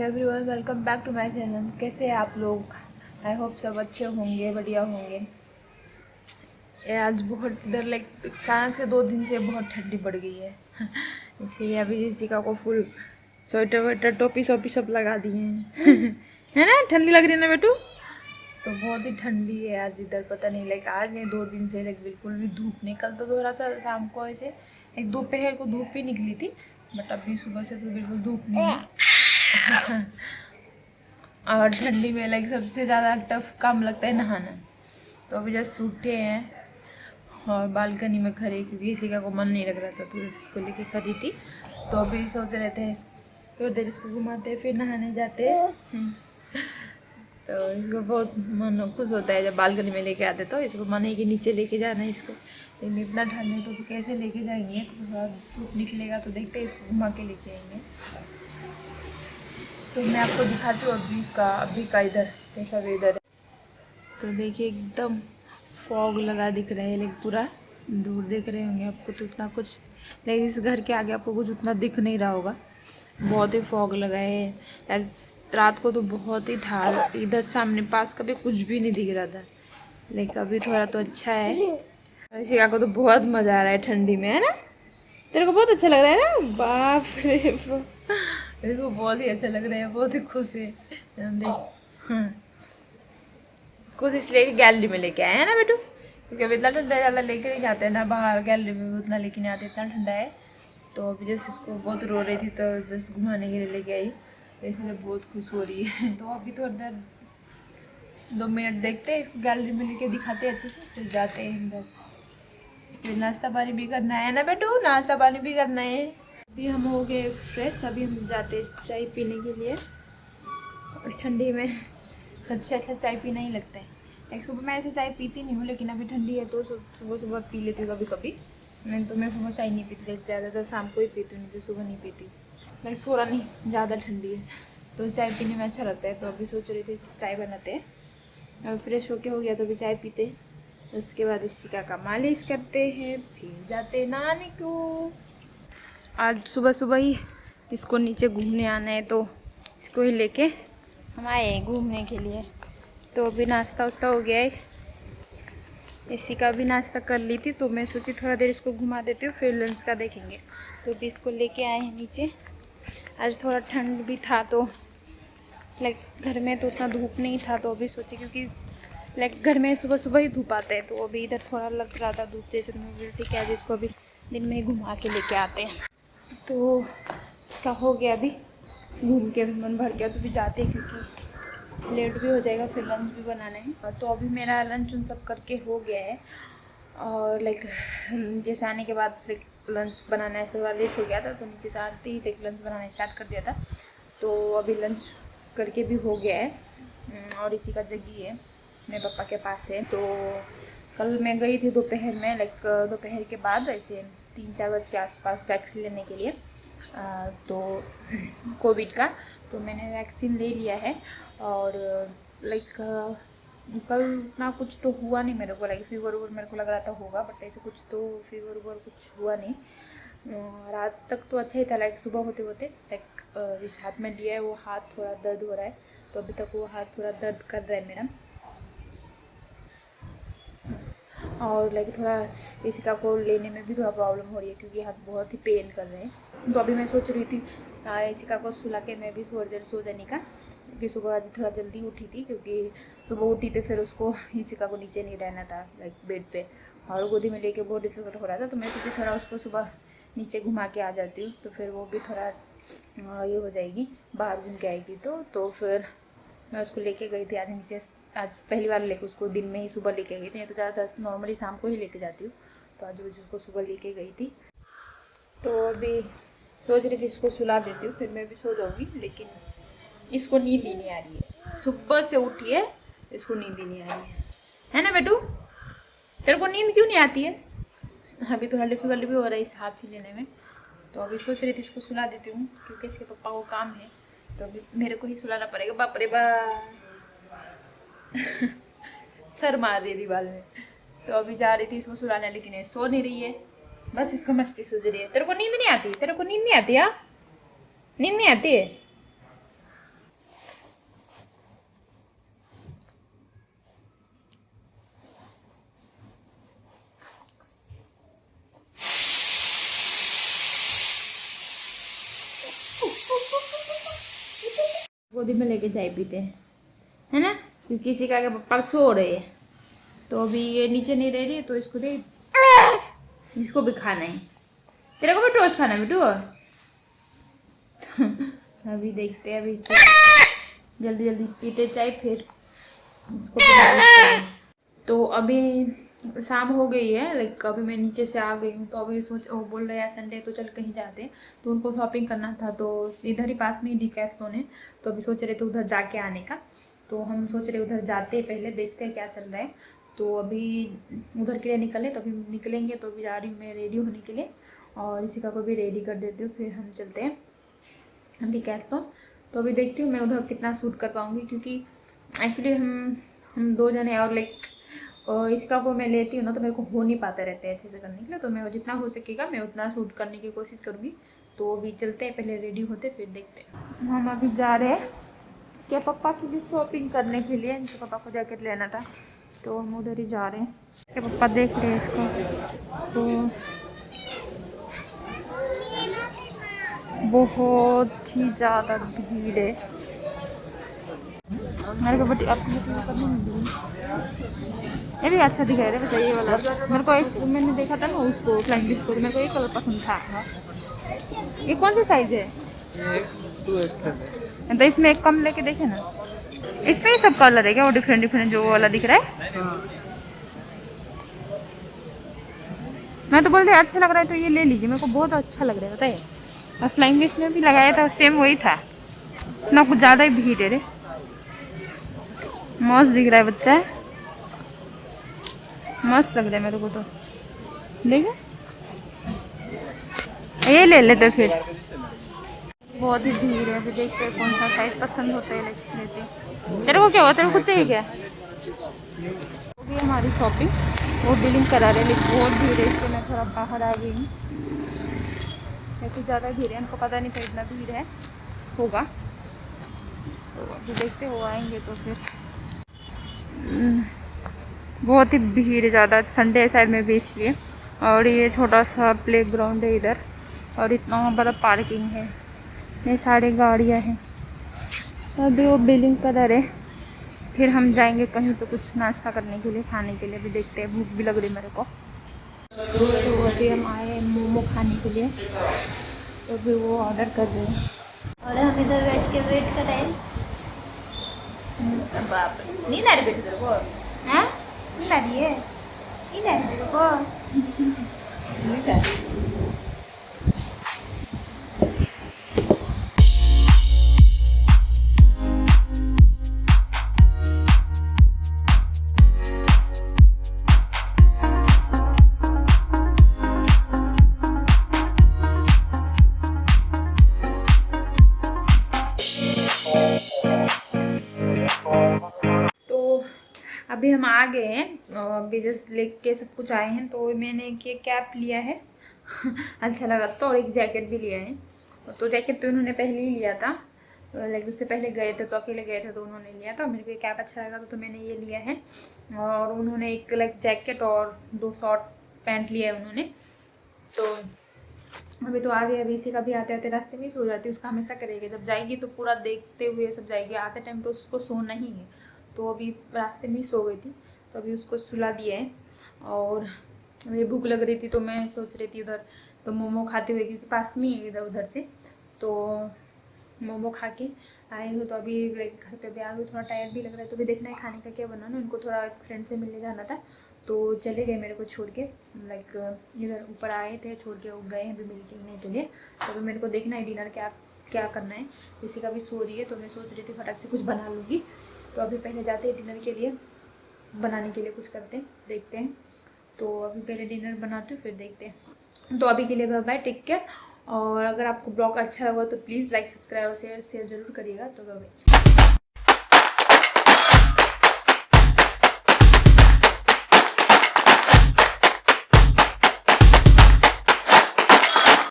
Everyone, welcome back to my channel. कैसे हैं आप लोग? आई होप सब अच्छे होंगे, बढ़िया होंगे। ये आज बहुत इधर अचानक से 2 दिन से बहुत ठंडी पड़ गई है इसीलिए अभी जिसिका को फुल स्वेटर वेटर टोपी सोपी सब लगा दिए हैं है ना? ठंडी लग रही है ना बेटू? तो बहुत ही ठंडी है आज इधर। पता नहीं आज नहीं 2 दिन से बिल्कुल भी धूप नहीं। कल तो थोड़ा सा शाम को ऐसे दोपहर को धूप भी निकली थी, बट अभी सुबह से तो बिल्कुल धूप नहीं है और ठंडी में सबसे ज़्यादा टफ काम लगता है नहाना। तो अभी जस्ट उठे हैं और बालकनी में खड़े, क्योंकि किसी का को मन नहीं लग रहा था तो इसको लेके खड़ी थी। तो अभी सोच रहे थे थोड़ी देर इसको घुमाते फिर नहाने जाते तो इसको बहुत मन खुश होता है जब बालकनी में लेके आते। तो इसको मन है कि नीचे लेके जाना है इसको, लेकिन इतना ठंड है तो कैसे लेके जाएंगे? तो थोड़ा धूप निकलेगा तो देखते हैं, इसको घुमा के लेके आएंगे। तो मैं आपको दिखाती हूँ अभी का इधर कैसा वेदर है। तो देखिए एकदम फॉग लगा दिख रहा है, लेकिन पूरा दूर देख रहे होंगे आपको तो उतना कुछ, लेकिन इस घर के आगे आपको कुछ उतना दिख नहीं रहा होगा। बहुत ही फॉग लगा है। रात को तो बहुत ही था, इधर सामने पास कभी कुछ भी नहीं दिख रहा था, लेकिन अभी थोड़ा तो अच्छा है। इसी को तो बहुत मज़ा आ रहा है ठंडी में, है ना? तेरे को बहुत अच्छा लग रहा है ना? बाप रे मेरे को बहुत ही अच्छा लग रहा है, बहुत ही खुश है। देख खुश इसलिए कि गैलरी में लेके आए हैं ना बेटू, क्योंकि अभी इतना ठंडा ज़्यादा लेके नहीं जाते हैं ना बाहर, गैलरी में भी उतना लेके नहीं आते, इतना ठंडा है। तो अभी जैसे इसको बहुत रो रही थी तो जस्ट घुमाने के लिए लेके आई, तो इसलिए बहुत खुश हो रही है। तो अभी तो अंदर 2 मिनट देखते हैं, इसको गैलरी में लेके दिखाते हैं अच्छे से, फिर जाते हैं अंदर। फिर नाश्ता पानी भी करना है ना बेटू? नाश्ता पानी भी करना है। अभी हम हो गए फ्रेश, अभी हम जाते चाय पीने के लिए। और ठंडी में सबसे अच्छा चाय पीना ही लगता है। सुबह मैं ऐसे चाय पीती नहीं हूँ, लेकिन अभी ठंडी है तो सुबह सुबह पी लेती हूँ कभी कभी। मैं सुबह चाय नहीं पीती, ज़्यादातर शाम को ही पीती हूँ, नहीं तो सुबह नहीं पीती। लाइक थोड़ा नहीं, ज़्यादा ठंडी है तो चाय पीने में अच्छा लगता है। तो अभी सोच रही थी चाय बनाते हैं, अब फ्रेश होके हो गया तो अभी चाय पीते हैं। उसके बाद इसी का मालिश करते हैं, फिर जाते नहाने को। आज सुबह सुबह ही इसको नीचे घूमने आना है, तो इसको ही लेके हम आए घूमने के लिए। तो अभी नाश्ता वास्ता हो गया है, इसी का भी नाश्ता कर ली थी, तो मैं सोची थोड़ा देर इसको घुमा देती हूँ, फिर लंच का देखेंगे। तो अभी इसको लेके आए हैं नीचे। आज थोड़ा ठंड भी था तो घर में तो उतना धूप नहीं था, तो अभी सोची क्योंकि घर में सुबह सुबह ही धूप आता है, तो अभी इधर थोड़ा लग रहा था धूप जैसे, तो मैं बोली ठीक है आज इसको अभी दिन में ही घुमा के लेके आते हैं। तो इसका हो गया, अभी घूम के भी मन भर गया, तो भी जाते हैं क्योंकि लेट भी हो जाएगा, फिर लंच भी बनाना है। तो अभी मेरा लंच उन सब करके हो गया है, और जैसे आने के बाद लंच बनाना है, थोड़ा लेट हो गया था तो नीचे से आते ही लंच बनाना स्टार्ट कर दिया था। तो अभी लंच करके भी हो गया है, और इसी का जगी है मेरे पापा के पास है। तो कल मैं गई थी दोपहर में, दोपहर के बाद ऐसे 3-4 बजे के आसपास वैक्सीन लेने के लिए, तो कोविड का। तो मैंने वैक्सीन ले लिया है, और कल उतना कुछ तो हुआ नहीं मेरे को, फीवर वूवर मेरे को लग रहा था होगा, बट ऐसे कुछ तो फीवर वूवर कुछ हुआ नहीं। रात तक तो अच्छा ही था, सुबह होते होते इस हाथ में लिया है वो हाथ थोड़ा दर्द हो रहा है, तो अभी तक वो हाथ थोड़ा दर्द कर रहा है मेरा, और थोड़ा इसी का को लेने में भी थोड़ा प्रॉब्लम हो रही है, क्योंकि हाथ बहुत ही पेन कर रहे हैं। तो अभी मैं सोच रही थी इसी का सुला के मैं भी थोड़ी देर सो जाने का, क्योंकि सुबह आज थोड़ा जल्दी उठी थी, क्योंकि सुबह उठी तो फिर उसको इसी का को नीचे नहीं रहना था बेड पे, और गोदी में लेके बहुत डिफिकल्ट हो रहा था। तो मैं सोची थोड़ा उसको सुबह नीचे घुमा के आ जाती हूँ, तो फिर वो भी थोड़ा ये हो जाएगी, बाहर घूम के आएगी। तो फिर मैं उसको लेके गई थी आज नीचे। आज पहली बार लेके उसको दिन में ही सुबह लेके गई थी, तो ज़्यादातर नॉर्मली शाम को ही लेके जाती हूँ, तो आज उसको सुबह लेके गई थी। तो अभी सोच रही थी इसको सुला देती हूँ, फिर मैं भी सो जाऊँगी, लेकिन इसको नींद ही नहीं आ रही है। सुबह से उठी है, इसको नींद ही नहीं आ रही है ना बेटू? तेरे को नींद क्यों नहीं आती है? अभी थोड़ा डिफिकल्ट भी हो रहा है इस हाथ से लेने में, तो अभी सोच रही थी इसको सुला देती हूँ, क्योंकि इसके पापा को काम है, तो अभी मेरे को ही सुलाना पड़ेगा। बाप रे बाप सर मार रही दीवार में। तो अभी जा रही थी इसको सुलाने, लेकिन ये सो नहीं रही है, बस इसको मस्ती सूझ रही है। तेरे को नींद नहीं आती? तेरे को नींद नहीं आती? हाँ, नींद नहीं आती है? गोदी में लेके चाय पीते हैं, है ना, क्योंकि किसी का पप्पा सो रहे हैं। तो अभी ये नीचे नहीं रह रही है तो इसको दे, इसको भी खाना है। तेरे को भी टोस्ट खाना है बेटू। अभी देखते हैं, अभी जल्दी जल्दी पीते चाय, फिर इसको भी। तो अभी शाम हो गई है, लाइक अभी मैं नीचे से आ गई हूँ। तो अभी वो बोल रहे हैं संडे तो चल कहीं जाते हैं, तो उनको शॉपिंग करना था। तो इधर ही पास में ही डिकैथलॉन है, तो अभी सोच रहे थे उधर जाके आने का। तो हम सोच रहे उधर जाते हैं, पहले देखते हैं क्या चल रहा है। तो अभी उधर के लिए निकले, तो अभी निकलेंगे। तो अभी जा रही हूँ मैं रेडी होने के लिए, और इसी का को भी रेडी कर देती हूँ, फिर हम चलते हैं हम डिकैथलॉन। तो अभी देखती हूँ मैं उधर कितना शूट कर पाऊँगी, क्योंकि एक्चुअली हम 2 जने, और लाइक इसका को मैं लेती हूँ ना, तो मेरे को हो नहीं पाता रहता है अच्छे से करने के लिए। तो मैं जितना हो सकेगा मैं उतना शूट करने की कोशिश करूँगी। तो अभी चलते हैं, पहले रेडी होते फिर देखते हैं। हम अभी जा रहे हैं क्या पापा के लिए शॉपिंग करने के लिए, इनके पापा को जैकेट लेना था, तो हम उधर ही जा रहे हैं। क्या पापा देख रहे हैं इसको, तो बहुत ही ज़्यादा भीड़ है। मेरे को बट आपको ये भी अच्छा दिखाई रहा है, ये वाला मेरे को मैंने देखा था ना उसको फ्लाइंग फिश को, मेरे को ये कलर पसंद था। ये कौन सी साइज है? 2XL। तो इसमें एक कम लेके देखे ना, इसमें ही सब कलर है क्या? वो डिफरेंट डिफरेंट जो वाला दिख रहा है। मैं तो बोलते अच्छा लग रहा है तो ये ले लीजिए, मेरे को बहुत अच्छा लग रहा है बताइए। और फ्लाइंग फिश में भी लगाया था सेम वही था ना, कुछ ज़्यादा ही भीड़ है रे। मस्त दिख रहा है बच्चा, मस्त लग रहा है मेरे को तो। देखो ये ले लेते फिर, बहुत ही भीड़ है। अभी देखते हैं कौन सा साइज पसंद होता है लेते। तेरे को क्या हुआ, तेरे को खुद चाहिए क्या? वो भी हमारी शॉपिंग वो बिलिंग करा रहे, लेकिन बहुत भीड़ है, इसलिए मैं थोड़ा बाहर आ गई हूँ। कुछ ज़्यादा भीड़ है, उनको पता नहीं था इतना भीड़ है होगा। तो अभी देखते हो आएंगे तो फिर। बहुत ही भीड़ ज़्यादा, संडे साइड में भी इसलिए। और ये छोटा सा प्ले ग्राउंड है इधर, और इतना बड़ा पार्किंग है, ये सारी गाड़ियाँ हैं। अभी वो बिलिंग करा रहे, फिर हम जाएंगे कहीं तो कुछ नाश्ता करने के लिए, खाने के लिए। अभी देखते हैं, भूख भी लग रही मेरे को। तो अभी हम आए मोमो खाने के लिए, तो अभी वो ऑर्डर कर रहे हैं और हम इधर बैठ के वेट कर रहे हैं। बाप रे, नींद आ रही बेटे तेरे को? हाँ नींद आ रही है, नींद आ रही तेरे को? नींद आ रही। अभी हम आ गए हैं, अभी जस्ट लेके सब कुछ आए हैं। तो मैंने ये कैप लिया है अच्छा लगा तो, और एक जैकेट भी लिया है। तो जैकेट तो उन्होंने पहले ही लिया था, लाइक उससे पहले गए थे तो अकेले गए थे तो उन्होंने लिया था। मेरे को ये कैप अच्छा लगा तो मैंने ये लिया है। और उन्होंने एक लाइक जैकेट और 2 शॉर्ट पैंट लिया है उन्होंने। तो अभी तो आ गए। अभी इसी का भी आते आते रास्ते में ही सो जाती है, उसका हमेशा करेगी। जब जाएगी तो पूरा देखते हुए सब जाएगी, आते टाइम तो उसको सोना ही है। तो अभी रास्ते में ही सो गई थी, तो अभी उसको सुला दिया है। और मुझे भूख लग रही थी तो मैं सोच रही थी उधर तो मोमो खाते हुए, क्योंकि पास में ही इधर उधर से, तो मोमो खा के आई हूँ। तो अभी लाइक घर पे भी आ गई, थोड़ा टायर्ड भी लग रहा है। तो भी देखना है खाने का क्या बनाना। उनको थोड़ा फ्रेंड से मिलने जाना था, तो चले गए मेरे को छोड़ के। लाइक इधर ऊपर आए थे, छोड़ के वो गए हैं अभी मिलने के लिए। तो अभी मेरे को देखना है डिनर क्या करना है। किसी का भी सो रही है तो मैं सोच रही थी फटाक से कुछ बना लूँगी। तो अभी पहले जाते हैं डिनर के लिए, बनाने के लिए कुछ करते हैं, देखते हैं। तो अभी पहले डिनर बनाते हैं फिर देखते हैं। तो अभी के लिए बाय बाय, टेक केयर। और अगर आपको ब्लॉग अच्छा लगा तो प्लीज़ लाइक सब्सक्राइब और शेयर जरूर करिएगा। तो बाय बाय।